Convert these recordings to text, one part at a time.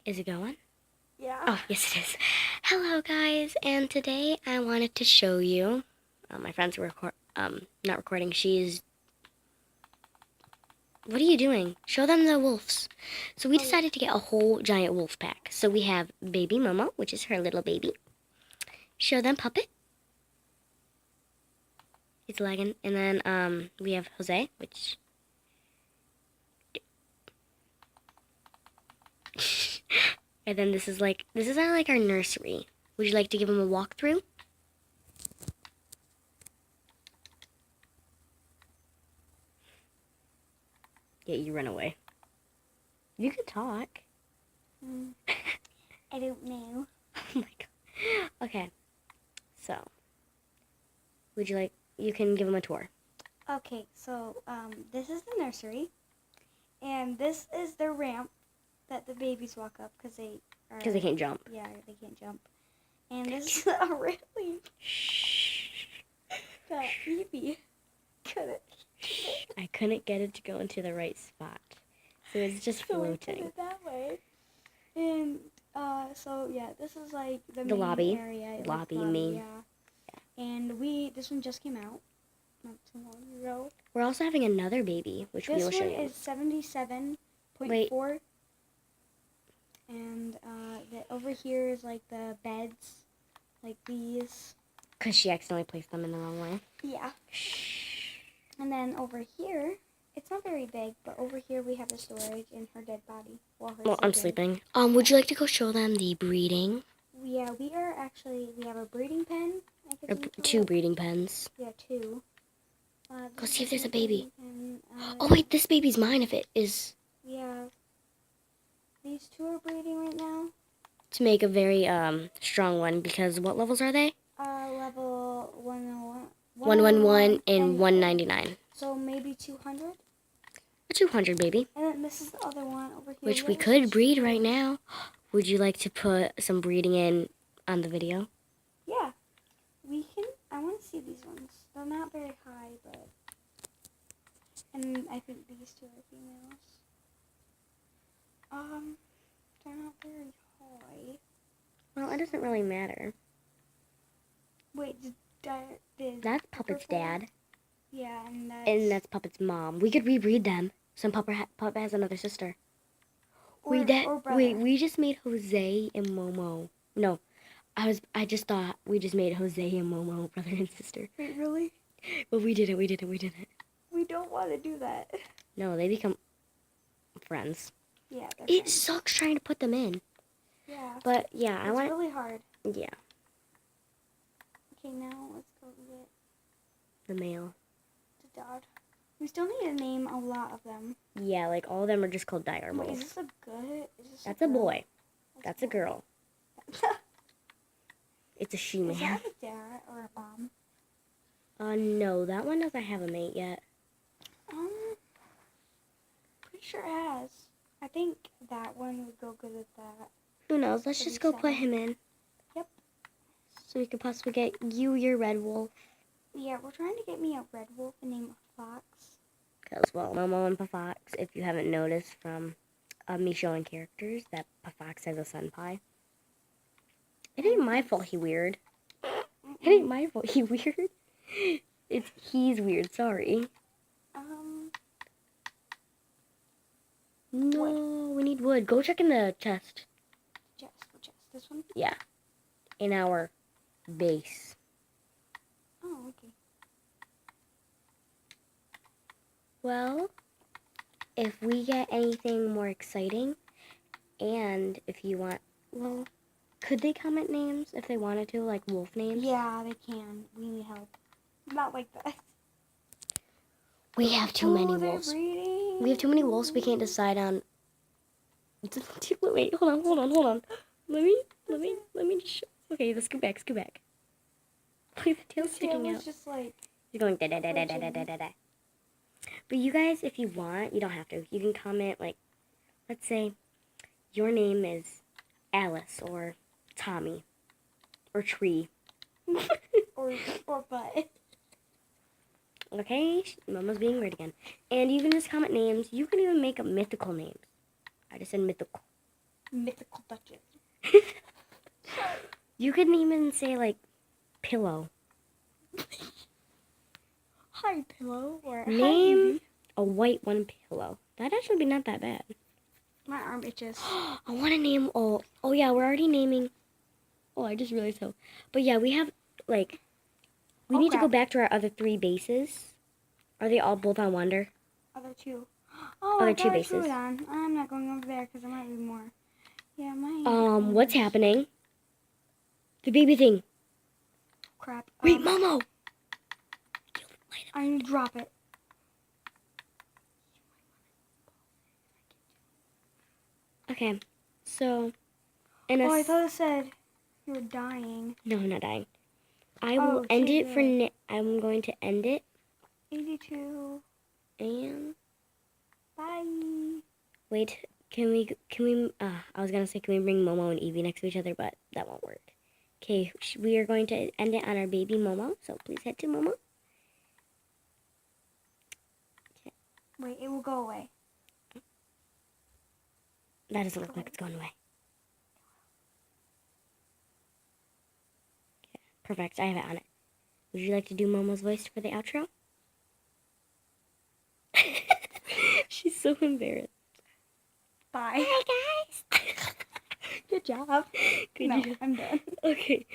Is it going? Yeah. Oh, yes it is. Hello guys, and today I wanted to show you, my friend's not recording, what are you doing? Show them the wolves. So we decided to get a whole giant wolf pack. So we have baby Momo, which is her little baby. Show them Puppet. He's lagging. And then we have Jose, which... And then this is our nursery. Would you like to give him a walkthrough? Yeah, you run away. You can talk. I don't know. Oh my god. Okay. So, you can give him a tour. Okay, so this is the nursery, and this is the ramp that the babies walk up because they can't jump. Yeah, they can't jump. And this is a really that Evie couldn't. I couldn't get it to go into the right spot, so it's just So we floating. put it that way, and so yeah, this is like the main lobby area. main. Yeah. And this one just came out not too long ago. We're also having another baby, which we will show you. This one is 77.4. And over here is like the beds, like these. Because she accidentally placed them in the wrong way. Yeah. And then over here, it's not very big, but over here we have the storage in her dead body while I'm sleeping. Would you like to go show them the breeding? Yeah, we have a breeding pen. Two breeding pens. Yeah, two. Go see if there's a baby. Pen, oh wait, this baby's mine if it is. Yeah. These two are breeding right now. To make a very strong one, because what levels are they? Level 101. 111 and 199. So maybe 200? A 200 baby. And then this is the other one over here. Which we could breed right now. Would you like to put some breeding in on the video? Yeah. We can. I want to see these ones. They're not very high, but... And I think these two are females. They're not very high. Well, it doesn't really matter. Wait, that's Puppet's dad. Yeah, and that's Puppet's mom. We could rebreed them. Puppet has another sister. Or Wait, we just made Jose and Momo. No, I just thought we just made Jose and Momo brother and sister. Wait, really? But we didn't. We don't want to do that. No, they become friends. Yeah. It sucks trying to put them in. Yeah. But yeah, it's really hard. Yeah. Okay, now let's go get the male. The dog. We still need to name a lot of them. Yeah, like all of them are just called dire Wait, wolves. is this a good? That's a boy. That's a girl. It's a she man. Is that a dad or a mom? No, that one doesn't have a mate yet. Pretty sure it has. I think that one would go good with that. Who knows? Let's just go put him in. Yep. So we could possibly get you your red wolf. Yeah, we're trying to get me a red wolf and name a fox. Because, well, Momo and Pafox, if you haven't noticed from me showing characters, that Pafox has a sun pie. It ain't my fault he weird. It ain't my fault he weird. He's weird, sorry. No, wood. We need wood. Go check in the chest. Chest. This one? Yeah. In our base. Oh, okay. Well, if we get anything more exciting, and if you want, well, could they comment names if they wanted to, like wolf names? Yeah, they can. We need help. Not like that. We have too many wolves. Breeding. We have too many wolves. We can't decide on. Wait, hold on. Let me just show. Okay, let's go back. Look at the tail sticking out. Just like you're going da da da da da da da da. But you guys, if you want, you don't have to. You can comment like, let's say, your name is Alice or Tommy or Tree or Butt. Okay, Mama's being weird again. And you can just comment names. You can even make up mythical names. I just said mythical. Mythical Duchess. You couldn't even say like pillow. Hi, Pillow. Or Name- hi, Evie. A white one pillow. That'd actually be not that bad. My arm itches. I want to name. Oh yeah, we're already naming. Oh, I just realized how. But yeah, we have like. We Oh, need to go crap. back to our other 3 bases. Are they all both on Wonder? Other two. Oh, Other I two got a bases. Troodon. I'm not going over there because there might be more. Yeah, my. What's happening? The baby thing. Crap. Wait, Momo. I need to drop it. Okay, so. In Oh, I s- thought it said you were dying. No, I'm not dying. I will Oh, end shit, it for. I'm going to end it 82. and. Bye. Wait, can we, I was gonna say, can we bring Momo and Evie next to each other, but that won't work. Okay, we are going to end it on our baby Momo, so please head to Momo. Wait, it will go away. That doesn't look like it's going away. Okay, perfect, I have it on it. Would you like to do Momo's voice for the outro? She's so embarrassed. Bye. Hi, guys! Good job. Good No, job. I'm done. Okay,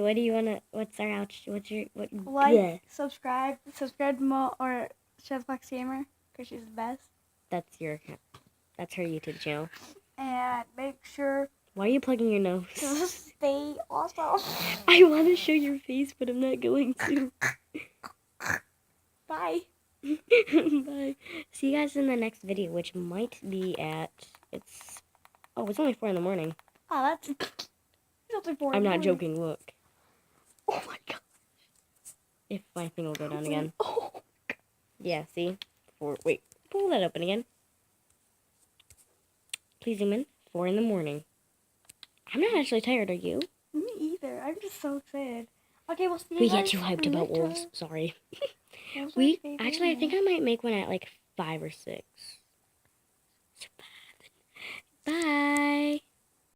what do you wanna, what's our outro, what? Like, Bleh. subscribe to Mo or Chefbox Gamer because she's the best. That's her YouTube channel. And make sure Why are you plugging your nose? to stay awesome. I want to show your face, but I'm not going to. Bye. Bye. See you guys in the next video, which might be at, it's only 4 in the morning. Oh, that's only 4. I'm not joking, look. Oh my god. If my thing will go down again. Oh. Yeah, see? Wait, pull that open again. Please zoom in. 4 in the morning. I'm not actually tired, are you? Me either. I'm just so excited. Okay, we'll see you We guys get too hyped about later. wolves. Sorry. Wolves are my favorite Actually, I think I animal. might make one at like 5 or 6. Bye.